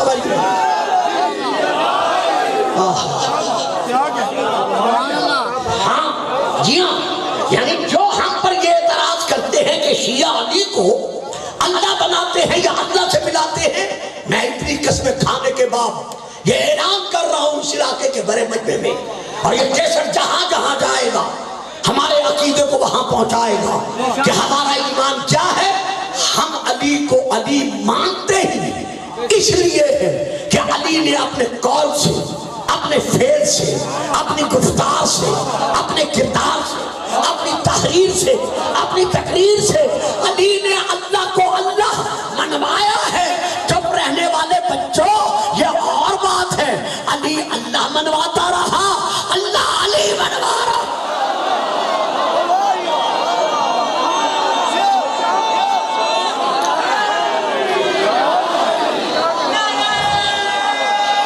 توجہ. ہاں جی ہاں، یعنی جو ہم پر یہ اعتراض کرتے ہیں کہ شیعہ علی کو اللہ بناتے ہیں یا اللہ سے ملاتے ہیں، میں اتنی قسمیں کھانے کے بعد یہ اعلان کر رہا ہوں اس علاقے کے بڑے مجمع میں، اور یہ کیسٹ جہاں جہاں جائے گا ہمارے عقیدے کو وہاں پہنچائے گا کہ ہمارا ایمان کیا ہے. ہم علی کو علی مانتے ہی اس لیے ہے کہ علی نے اپنے قول سے، اپنے فعل سے، اپنی گفتار سے، اپنے کردار سے، اپنی تحریر سے، اپنی تقریر سے علی نے اللہ کو اللہ منوایا ہے. چپ رہنے والے بچوں، یہ اور بات ہے. علی اللہ منواتا رہا، اللہ علی منوا رہا.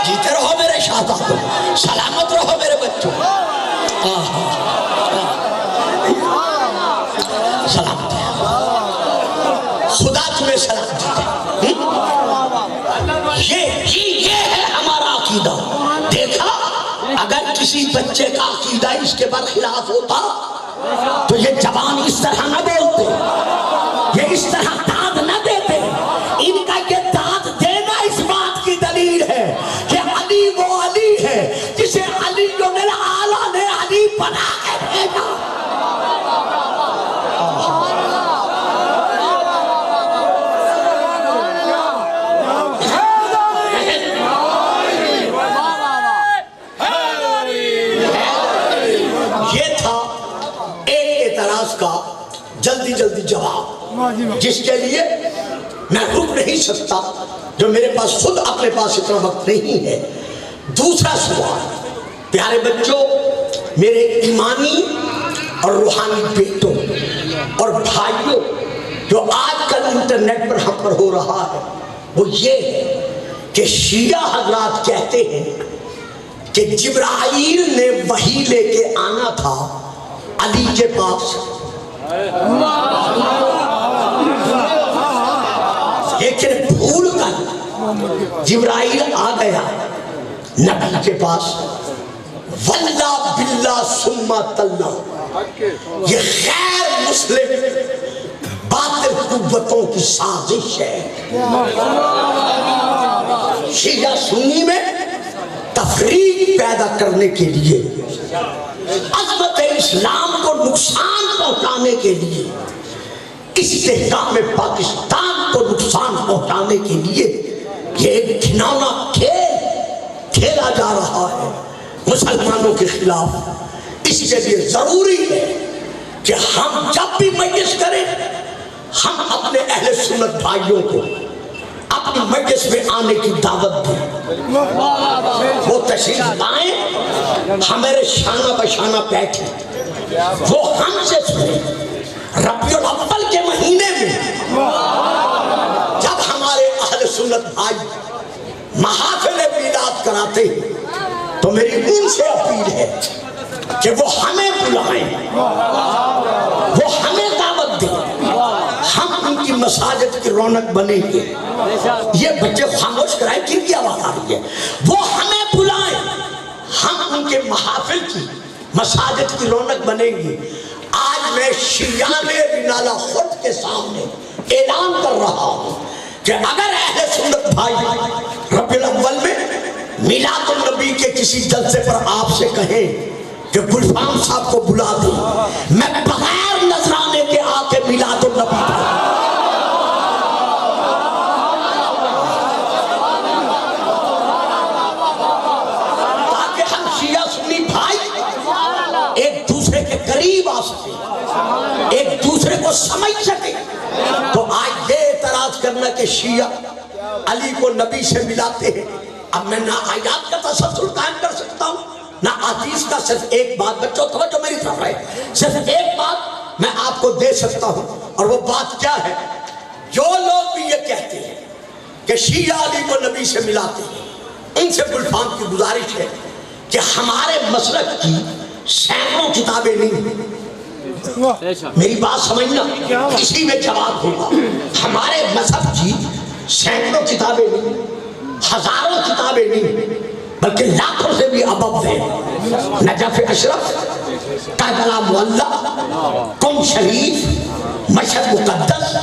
جیتے رہو میرے شہزادوں، سلامت رہو میرے بچوں. سلامت ہے، خدا تمہیں سلامت ہے. یہ ہے ہمارا عقیدہ. دیکھا، اگر کسی بچے کا عقیدہ اس کے برخلاف ہوتا تو یہ زبان اس طرح نہ بولتے، یہ اس طرح داد نہ دیتے. ان کا یہ داد دینا اس بات کی دلیل ہے کہ علی وہ علی ہے جسے علی اعلیٰ نے علی بنا کے بھیجا. یہ تھا ایک اعتراض کا جلدی جلدی جواب، جس کے لیے میں رک نہیں سکتا، جو میرے پاس خود اپنے پاس اتنا وقت نہیں ہے. دوسرا سوال، پیارے بچوں، میرے ایمانی اور روحانی بیٹوں اور بھائیوں، جو آج کل انٹرنیٹ پر ہم پر ہو رہا ہے، وہ یہ ہے کہ شیعہ حضرات کہتے ہیں کہ جبرائیل نے وحی لے کے آنا تھا علی کے پاس، لیکن بھول کر جبرائیل آ گیا نبی کے پاس. واللہ باللہ ثم تاللہ، یہ غیر مسلم باطل قوتوں کی سازش ہے. شیعہ سنی میں تفریق پیدا کرنے کے لیے، عظمت اسلام کو نقصان پہنچانے کے لیے، استحکام پاکستان کو نقصان پہنچانے کے لیے یہ ایک گھناؤنا کھیل کھیلا جا رہا ہے مسلمانوں کے خلاف. اس کے لیے ضروری ہے کہ ہم جب بھی مجلس کریں، ہم اپنے اہل سنت بھائیوں کو اپنی مجلس میں آنے کی دعوت دیں. وہ تشریف لائیں، ہمارے شانہ بشانہ بیٹھیں، وہ ہم سے سنیں. ربیع الاول کے مہینے میں جب ہمارے اہل سنت بھائی محافل میلاد کراتے ہیں تو میری ان سے اپیل ہے کہ وہ ہمیں بلائیں، وہ ہمیں دعوت دیں، ہم ان کی مساجد کی رونق بنیں گے. یہ بچے خاموش کرائیں، کن کی آواز آ رہی ہے؟ وہ ہمیں بلائیں، ہم ان کے محافل کی مساجد کی رونق بنیں گے. آج میں شیعان رنالہ خود کے سامنے اعلان کر رہا ہوں کہ اگر اہل سنت بھائی ربیع الاول میں میلاد النبی کے کسی جلسے پر آپ سے کہیں کہ گلفام صاحب کو بلا دیں، میں بغیر نذرانے کے آ کے میلاد النبی پڑھوں. تاکہ ہم شیعہ سنی بھائی ایک دوسرے کے قریب آ سکیں، ایک دوسرے کو سمجھ سکیں. تو آج یہ اعتراض کرنا کہ شیعہ علی کو نبی سے ملاتے ہیں، اب میں نہ آیات کا تسلسل قائم کر سکتا ہوں نہ حدیث کا. صرف ایک بات، بچوں توجہ میری طرف ہے، صرف ایک بات میں آپ کو دے سکتا ہوں، اور وہ بات کیا ہے؟ جو لوگ بھی یہ کہتے ہیں کہ شیعہ علی کو نبی سے ملاتے ہیں، ان سے گلفام کی گزارش ہے کہ ہمارے مسلک کی سینکڑوں کتابیں نہیں ہیں. میری بات سمجھنا، اسی میں جواب ہوگا. ہمارے مذہب کی سینکڑوں کتابیں نہیں، ہزاروں کتابیں نہیں بلکہ لاکھوں سے بھی ابو ہے. نجف اشرف، کربلا معلی، قم شریف، مشہد مقدس،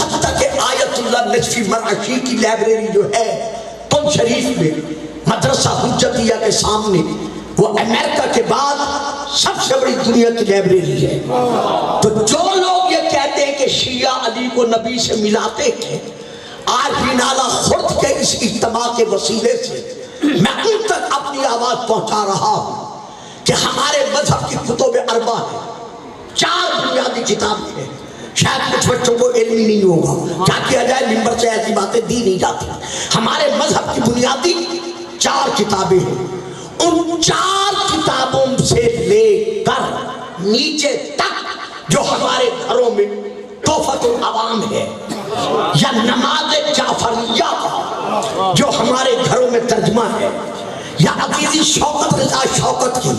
حتیٰ کہ آیت اللہ نجفی مرعشی کی لائبریری جو ہے قم شریف میں مدرسہ حجتیہ کے سامنے، وہ امریکہ کے بعد سب سے بڑی دنیا کی لائبریری ہے. تو جو لوگ یہ کہتے ہیں کہ شیعہ علی کو نبی سے ملاتے ہیں، آج بھی نالہ خرد کے اس اجتماع کے وسیلے سے میں ان تک اپنی آواز پہنچا رہا ہوں کہ ہمارے مذہب کی کتب اربع ہیں، 4 بنیادی کتابیں ہیں. شاید کچھ بچوں کو علم ہی نہیں ہوگا، کیا کیا جائے ممبر سے ایسی باتیں دی نہیں جاتی. ہمارے مذہب کی بنیادی 4 کتابیں ہیں. ان 4 کتابوں سے لے کر نیچے تک جو ہمارے گھروں میں تحفۃ العوام ہے، یا نماز جعفریہ کا جو ہمارے گھروں میں ترجمہ ہے، یا عقیدی شوکت رضا شوکت کی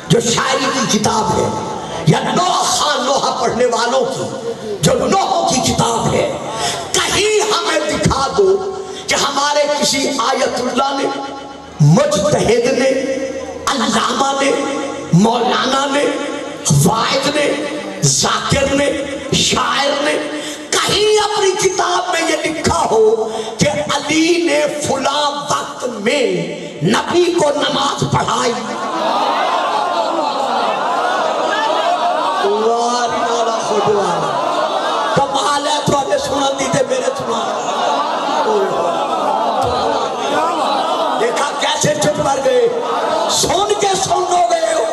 جو شاعری کی کتاب ہے، یا نوح خان نوحہ پڑھنے والوں کی جو نوحوں کی کتاب ہے، کہیں ہمیں دکھا دو کہ ہمارے کسی آیت اللہ نے، مجتہد نے، علامہ نے، مولانا نے، واعظ نے، ذاکر نے، شاعر نے کہیں اپنی کتاب میں یہ لکھا ہو کہ علی نے فلاں وقت میں نبی کو نماز پڑھائی. کمال ہے تھوڑے سنا دیتے میرے سنا. دیکھا کیسے چپ کر گئے، سن کے سن ہو گئے ہو.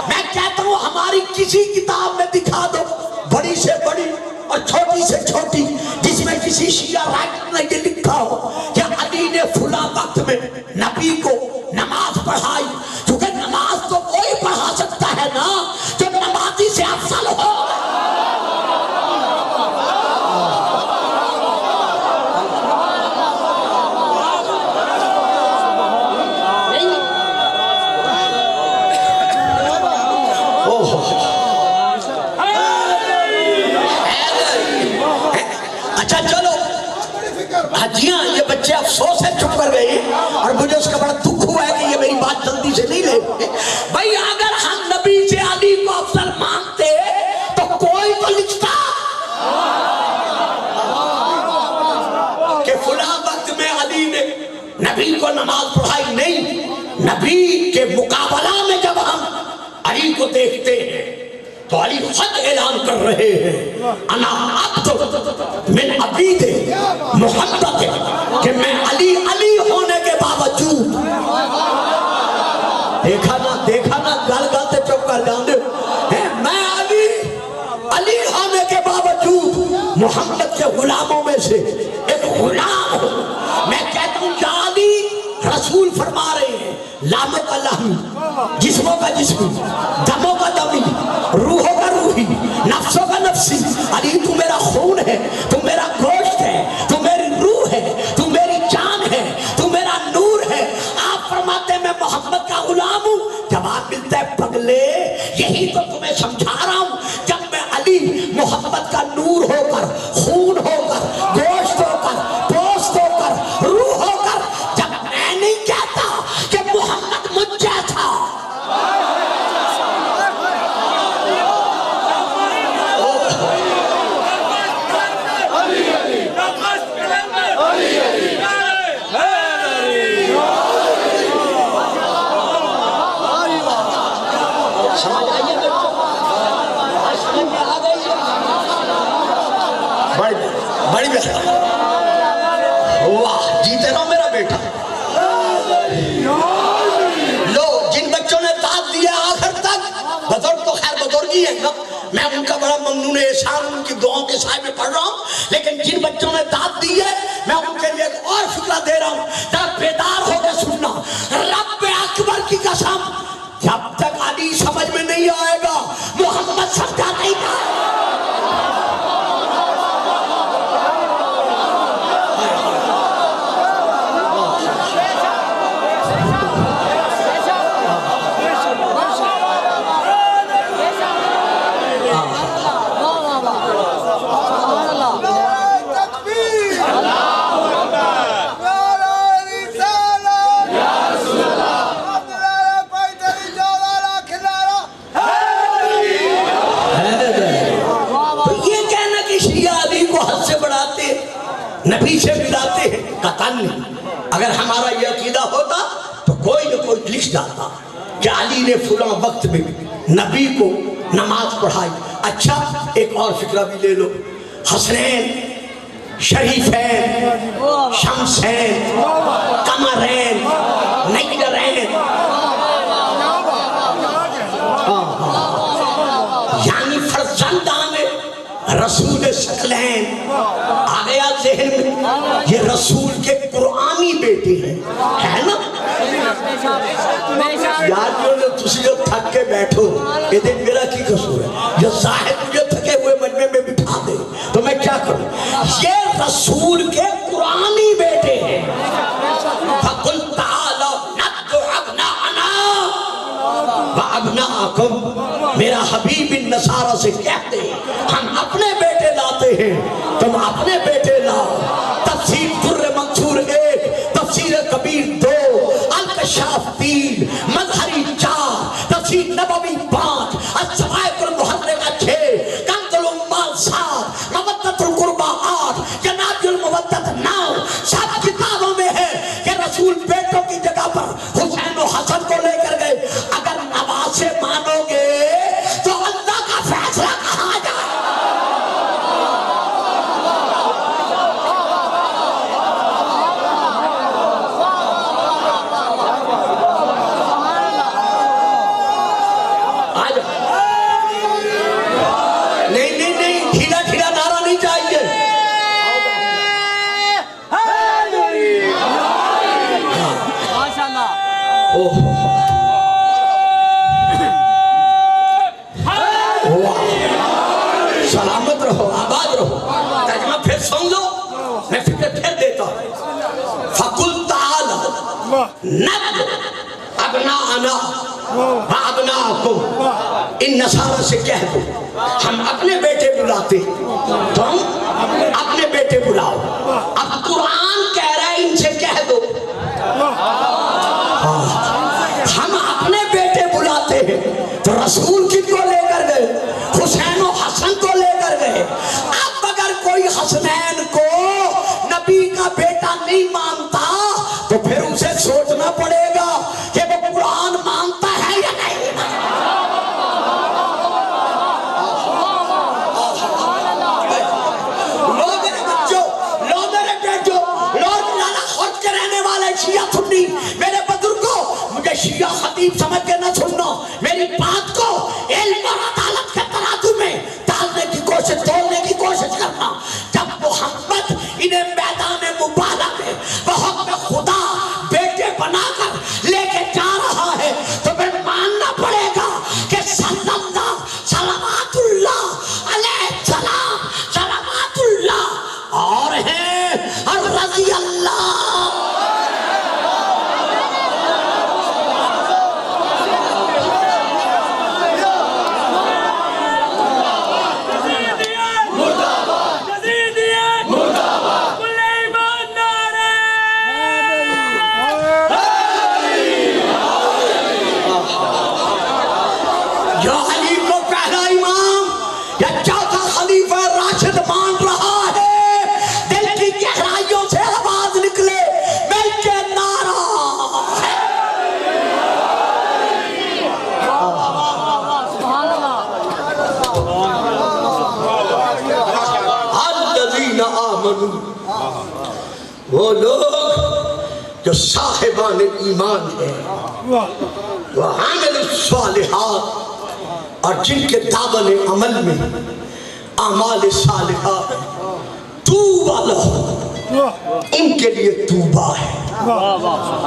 میں کہتا ہوں ہماری کسی کتاب میں دکھا دو، بڑی سے بڑی اور چھوٹی سے چھوٹی، جس میں کسی شیعہ رائٹر نے یہ لکھا ہو کہ علی نے فلاں وقت میں نبی کو نماز پڑھائی. کیونکہ نماز تو کوئی پڑھا سکتا ہے نا جو نمازی سے افضل ہو. جی ہاں، یہ بچے افسوس سے چپ کر گئے اور مجھے اس کا بڑا دکھ ہوا ہے کہ یہ میری بات جلدی سے نہیں لے. بھائی اگر ہم نبی سے علی کو افضل مانتے تو کوئی تو لکھتا کہ فلاں وقت میں علی نے نبی کو نماز پڑھائی. نہیں، نبی کے مقابلہ میں جب ہم علی کو دیکھتے ہیں تو علی خود اعلان کر رہے ہیں انا عبد من عبید محمد، کہ میں علی ہونے کے باوجود، دیکھا نا گل تے چپ کر جاندے، میں علی ہونے کے باوجود محمد کے غلاموں میں سے ایک غلام ہوں. میں کہتا ہوں یا علی، رسول فرما رہے ہیں لاموں کا لامی، جسموں کا جسمی، دموں کا دمی، روحوں کا روحی، نفسوں کا نفسی. علی تو میرا خون ہے، تو میرا گوشت ہے، تو میری روح ہے، تو میری جان ہے، تو میرا نور ہے. آپ فرماتے ہیں میں محمد کا غلام ہوں. جواب ملتا ہے پگلے، یہی تو تمہیں سمجھا رہا ہوں. جب میں علی محمد کا نور ہو کر، خون ہو کر، گوشت ہو کر، پوست ہو کر، روح ہو کر، جب میں نہیں کہتا کہ محمد مجھ جیسا، بڑی بہتر. واہ، جیتے رہو میرا بیٹا. لو، جن بچوں نے داد دیا آخر تک، بزرگ تو خیر بزرگی ہے نا، میں ان کا بڑا ممنون احسان ان کی دعاؤں کے سائے میں پڑھ رہا ہوں. لیکن جن بچوں نے داد دی ہے میں ان کے لیے ایک اور فکرہ دے رہا ہوں، ذرا بیدار ہو کے سننا. رب اکبر کی قسم، جب تک علی سمجھ میں نہیں آئے گا محمد سمجھا نہیں آئے گا. نبی سے ملاتے ہیں؟ قطعاً نہیں. اگر ہمارا یہ عقیدہ ہوتا تو کوئی نہ کوئی لکھ جاتا کہ علی نے فلاں وقت میں نبی کو نماز پڑھائی. اچھا ایک اور فکرہ بھی لے لو. حسنین، شریفین، شمسین، قمرین، نیرین، یعنی فرزندان رسول ثقلین. آ گیا ذہن میں؟ یہ رسول کے قرآنی بیٹے ہیں، ہے نا؟ یار جو تسی جو تھک کے بیٹھو یہ دن میرا کی قصور ہے؟ یہ صاحب مجھے تھکے ہوئے مجمع میں بٹھا دے تو میں کیا کروں؟ یہ رسول کے قرآنی بیٹے ہیں. فَقُلْ تَعَالَوْا نَدْعُ أَبْنَاءَنَا وَأَبْنَاءَكُمْ. میرا حبیب ان نصارہ سے کہتے ہیں ہم اپنے بیٹے لاتے ہیں، تم اپنے بیٹے لاؤ. تفسیر در منصور 1، تفسیر کبیر 2، الکشاف 3، مظہری 4، تفسیر نبوی 5، الصواعق المحررہ 6، کنز الامال 7، مودۃ القربیٰ 8، جناب المودۃ 9. سب کتابوں میں ہے کہ رسول بیٹوں کی جگہ پر حسین و حسن کو لے کر گئے. اگر نواز سے مانو گے تو اللہ کا فیصلہ کہاں جائے؟ نہیں ڈھیلا ڈھیلا نعرہ نہیں چاہیے. سلامت رہو، آباد رہو. ترجمہ پھر سن لو، میں فکر پھر دیتا ہوں. فَقُلْ تَعَالَوْا نَدْعُ أَبْنَاءَنَا وَأَبْنَاءَكُمْ. ان نصارہ سے کہہ دو ہم اپنے بیٹے بلاتے ہیں، تم اپنے بیٹے بلاؤ. اب قرآن کہہ رہا ہے ان سے کہہ دو ہم اپنے بیٹے بلاتے ہیں. تو رسول کن کو لے کر گئے؟ حسین و حسن کو لے کر گئے. اب اگر کوئی حسنین کو نبی کا بیٹا نہیں مانتا تو پھر اسے سوچنا پڑے گا کہ وہ قرآن مانتا ہے یا نہیں. شیعہ سنی میرے بزرگوں، مجھے شیعہ خطیب سمجھ کے نہ سننا. میری بات کو علم اور عدالت کے ترازو میں ڈالنے کی کوشش، تولنے کی کوشش کرنا. جب محمد انہیں میدان مبارہ میں بحکم خدا بیٹے بنا کر لے کے جا رہا ہے تو پھر ماننا پڑے گا کہ صلی اللہ صلوات اللہ علیہ السلام صلوات اللہ اور ہیں اور رضی اللہ. جو علی کو پہلا امام یا چوتھا خلیفہ راشد مان رہا ہے، دل کی گہرائیوں سے آواز نکلے مل کے نعرہ ہے. الذین آمنوا، وہ لوگ جو صاحبان ایمان ہیں، وعامل الصالحات، اور جن کے دامن عمل میں اعمال صالحہ ہے. توبہ لہم، ان کے لیے توبہ ہے.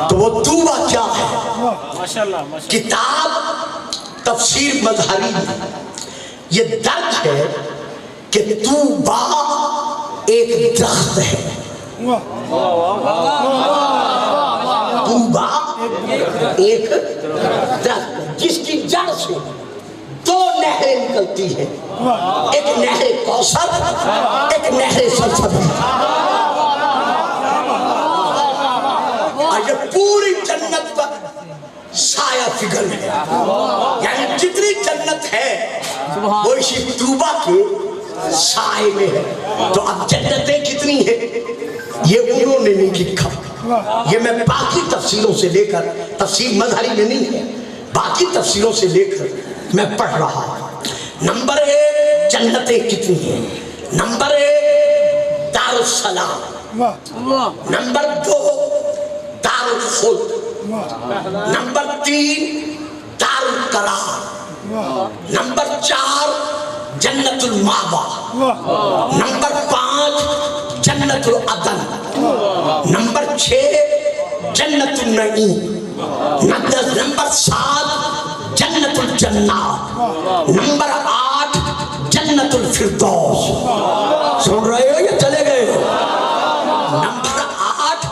تو وہ توبہ کیا ہے؟ کتاب تفسیر مظہری یہ درج ہے کہ توبہ ایک درخت ہے. توبہ ایک درخت جس کی جڑ سے دو نہریں نکلتی ہیں، ایک نہر کوثر، ایک نہر سلسبیل. اور یہ پوری جنت پر سایہ فگن ہے. یعنی جتنی جنت ہے وہ اسی توبہ کے سائے میں ہے. تو اب جنتیں کتنی ہیں؟ یہ میں باقی تفسیروں سے لے کر، تفسیر مظہری میں نہیں ہے، باقی تفسیروں سے لے کر میں پڑھ رہا ہوں۔ نمبر 1 جنتیں کتنی ہیں، نمبر 1 دار السلام، نمبر 2 دار الخلد، نمبر 3 دار القرار، نمبر 4 جنت المأوى، نمبر 5 جنت العدن، نمبر 6 جنت النعیم، نمبر 7 جنت الجنات، نمبر 8 جنت الفردوس۔ سن رہے ہو یا چلے گئے ہو؟ نمبر 8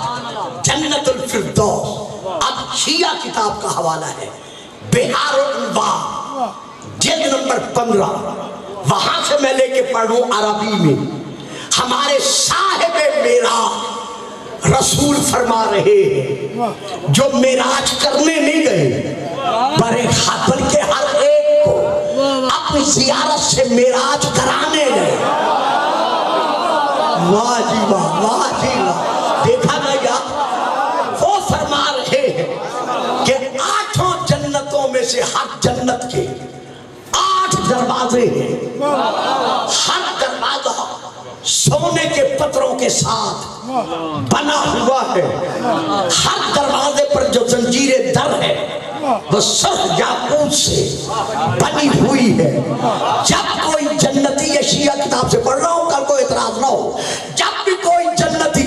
جنت الفردوس۔ اب شیعہ کتاب کا حوالہ ہے بحار الانوار جلد نمبر 15، وہاں سے میں لے کے پڑھوں عربی میں۔ ہمارے صاحب معراج رسول فرما رہے ہیں، جو معراج کرنے نہیں گئے بلکہ ہر ایک کو اپنی زیارت سے معراج کرانے گئے۔ واہ جی واہ، واہ جی واہ، دیکھا گیا؟ وہ فرما رہے ہیں کہ 8 جنتوں میں سے ہر جنت کے 8 دروازے ہیں، ہر دروازہ سونے کے پتھروں کے ساتھ بنا ہوا ہے، ہر دروازے پر جو زنجیر در ہے وہ سرخ یاقوت سے بنی ہوئی ہے۔ جب کوئی جنتی، یہ شیعہ کتاب سے پڑھ رہا ہوں، کل کو اعتراض نہ ہو، جب بھی کوئی جنتی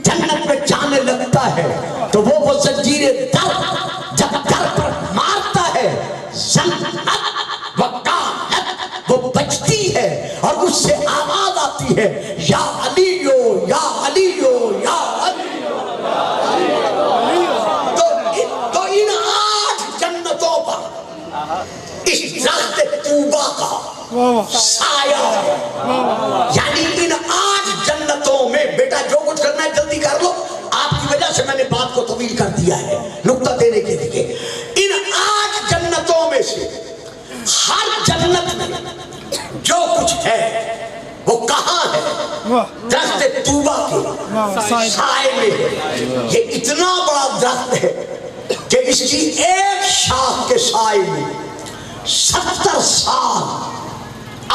جنت میں جانے لگتا ہے تو وہ زنجیر در جب در پر مارتا ہے، جنت وہ بجتی ہے اور اس سے آواز آتی ہے، یا علیو یا علیو یا علیو۔ تو ان 8 جنتوں پر اس درخت طوبہ کا سایہ ہے، یعنی ان 8 جنتوں میں بیٹا جو کچھ کرنا ہے جلدی کر لو، آپ کی وجہ سے میں نے بات کو طویل کر دیا ہے نقطہ دینے کے لیے۔ ان 8 جنتوں میں سے ہر جنت میں جو کچھ ہے وہ کہاں ہے؟ درخت طوبہ کے سائے میں ہے۔ یہ اتنا بڑا درخت ہے کہ اس کی ایک شاخ کے سائے میں 70 سال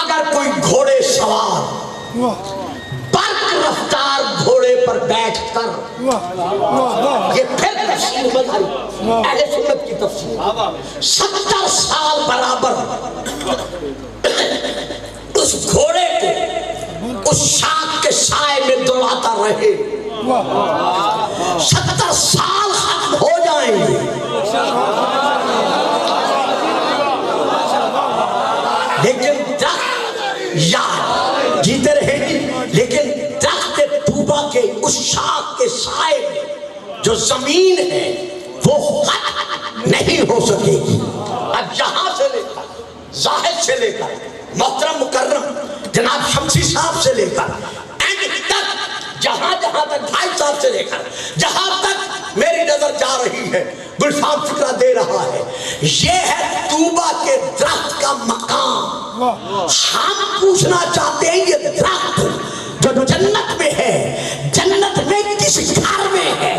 اگر کوئی گھوڑے سوار برق رفتار گھوڑے پر بیٹھ کر، یہ پھر تفسیر مظہری اہل سنت کی تفسیر، 70 سال برابر اس گھوڑے کو اس شاخ کے سائے میں دوڑاتا رہے، 70 سال ختم ہو جائیں گے، لیکن یار جیتے رہے گی، لیکن درخت طوبہ کے اس شاخ کے سائے میں جو زمین ہے وہ ختم نہیں ہو سکے گی۔ اب یہاں سے لے کر زاہد سے لے کر محترم مکرم جناب شمسی صاحب سے لے کر اینڈ تک، جہاں جہاں تک بھائی صاحب سے لے کر جہاں تک میری نظر جا رہی ہے، گلفام فکرہ دے رہا ہے، یہ ہے طوبہ کے درخت کا مقام۔ ہم پوچھنا چاہتے ہیں یہ درخت جو جنت میں ہے، جنت میں کس گھر میں ہے؟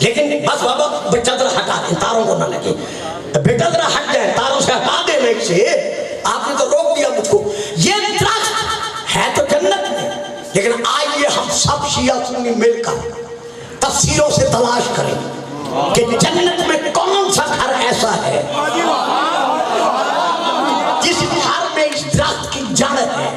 لیکن بس بابا بچہ ذرا ہٹا دیں، تاروں کو نہ لگے، بیٹا ذرا ہٹ جائے، تاروں سے ہٹا دینے سے آپ نے تو روک دیا مجھ کو۔ یہ درخت ہے تو جنت میں، لیکن آئیے ہم سب شیعہ سنی مل کر تفسیروں سے تلاش کریں کہ جنت میں کون سا گھر ایسا ہے جس گھر میں اس درخت کی جڑ ہے،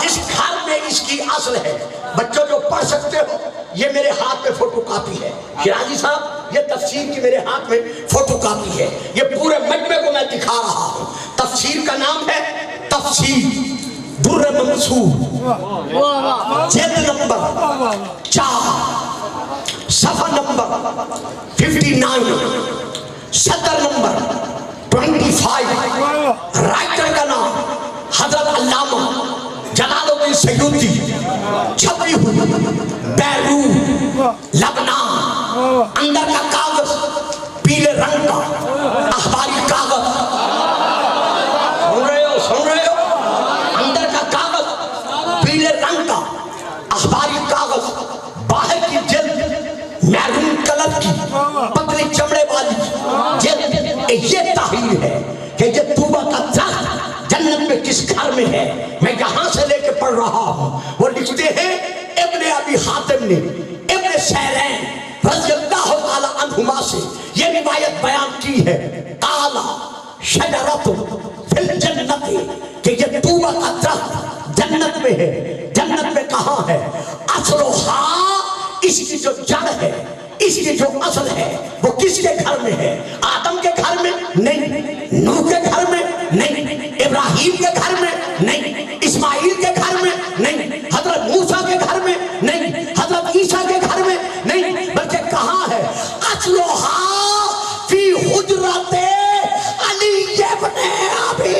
جس گھر میں اس کی اصل ہے۔ بچوں جو پڑھ سکتے ہو، یہ میرے ہاتھ میں فوٹو کاپی ہے، شیرازی صاحب یہ تفسیر کی میرے ہاتھ میں فوٹو کاپی ہے، یہ پورے مجمع کو میں دکھا رہا ہوں۔ تفسیر کا نام ہے تفسیر در منصور، جلد نمبر 4 صفحہ نمبر 59، صدر نمبر 25، رائٹر کا نام حضرت علامہ جلال الدین سیوطی، چھپی ہوئی بیروت لبنان، اندر کا کاغذ پیلے رنگ کا اخباری کاغذ، سن رہے ہو اندر کا کاغذ پیلے رنگ کا اخباری کاغذ، باہر کی جلد میرون کلر کی پتلی چمڑے والی جلد، یہ تحریر ہے کہ یہ طوبہ کا درخت جنت میں کس گھر میں ہے، میں یہاں سے لے کے پڑھ رہا ہوں۔ وہ لکھتے ہیں ابن ابی حاتم نے ابن سیرین رضی اللہ تعالیٰ عنہما سے یہ روایت بیان کی ہے، قالا شجرۃ فی الجنت، کہ یہ طوبہ کا درخت جنت میں ہے۔ جنت میں کہاں ہے؟ اصلھا، اس کی جو جڑ ہے، اس کی جو اصل ہے وہ کس کے گھر میں ہے؟ آدم کے گھر میں نہیں، نوح کے گھر میں نہیں، ابراہیم کے گھر میں نہیں، اسماعیل کے گھر میں نہیں، حضرت موسیٰ کے گھر میں نہیں، حضرت عیسیٰ کے گھر میں نہیں، بلکہ کہاں ہے؟ اصلھا فی حجرۃ علی ابن ابی۔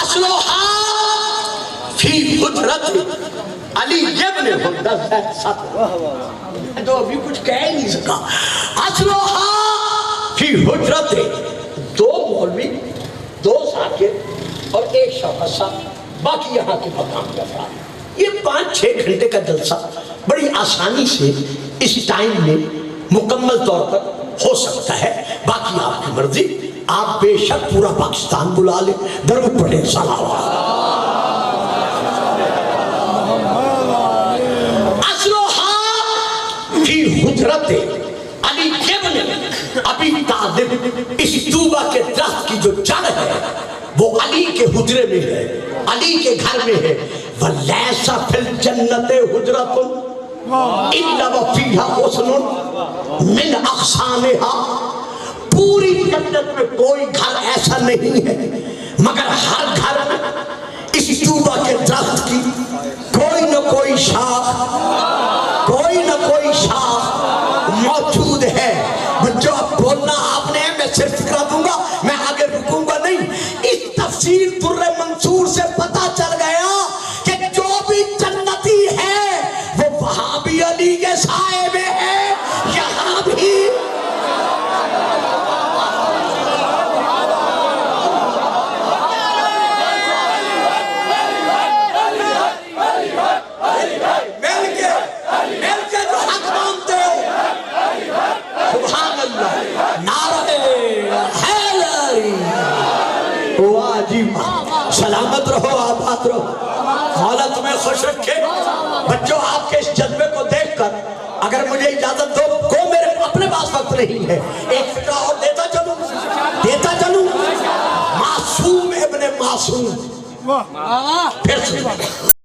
اصلھا فی حجرۃ علی ابن ابی، تو ابھی کچھ کہہ ہی نہیں سکا۔ اصلھا فی حجرۃ، دو مولوی، دو ساکر اور ایک شخص، باقی یہاں کے مقام کے افراد۔ یہ 5-6 گھنٹے کا جلسہ بڑی آسانی سے اس ٹائم میں مکمل طور پر ہو سکتا ہے، باقی آپ کی مرضی۔ آپ بے شک پورا پاکستان بلا لیں، درود پڑھیں، صلوات۔ اصلھا فی حجرۃ علی ابن ابی طالب، اس طوبہ کے درخت کی جو جڑ ہے وہ علی کے حجرے میں ہے، علی کے گھر میں ہے۔ وَلَيْسَ فِي الْجَنَّةِ حُجْرَةٌ إِلَّا وَفِيهَا غُصْنٌ مِنْ أَغْصَانِهَا، پوری جنت میں کوئی گھر ایسا نہیں ہے مگر ہر گھر میں اس طوبہ کے درخت کی کوئی نہ کوئی شاخ، کوئی نہ کوئی شاخ موجود ہے۔ جو اب بولنا آپ نے، میں صرف فکرہ دوں گا، میں آگے رکوں گا نہیں۔ اس تفسیر در منصور سے پتہ چل گیا کہ جو بھی جنتی ہے وہ وہاں بھی علی کے سائے میں ہے، یہاں بھی۔ سلامت رہو، آباد رہو، مولا تمہیں خوش رکھے۔ بچوں، آپ کے اس جذبے کو دیکھ کر اگر مجھے اجازت دو، کو میرے اپنے پاس وقت نہیں ہے، ایک فکرہ اور دیتا چلوں۔ معصوم ابن معصوم، پھر سنو۔